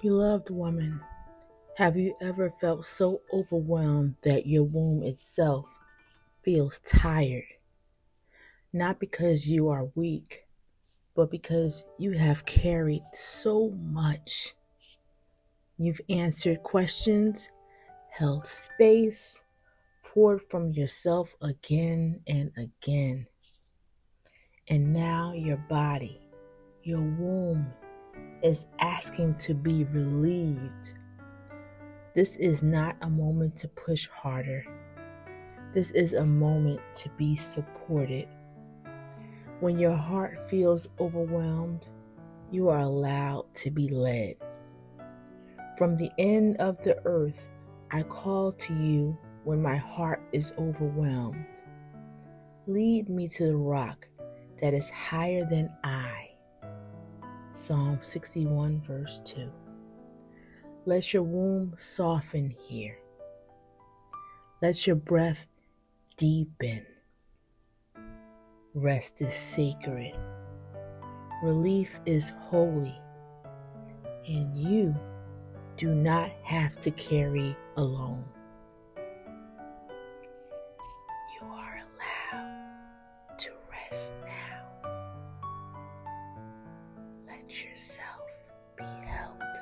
Beloved woman, have you ever felt so overwhelmed that your womb itself feels tired? Not because you are weak, but because you have carried so much. You've answered questions, held space, poured from yourself again and again. And now your body, your womb, is asking to be relieved. This is not a moment to push harder. This is a moment to be supported. When your heart feels overwhelmed, you are allowed to be led. From the end of the earth, I call to you when my heart is overwhelmed. Lead me to the rock that is higher than I. Psalm 61, verse 2. Let your womb soften here. Let your breath deepen. Rest is sacred. Relief is holy. And you do not have to carry alone. You are allowed to rest now. Let yourself be held.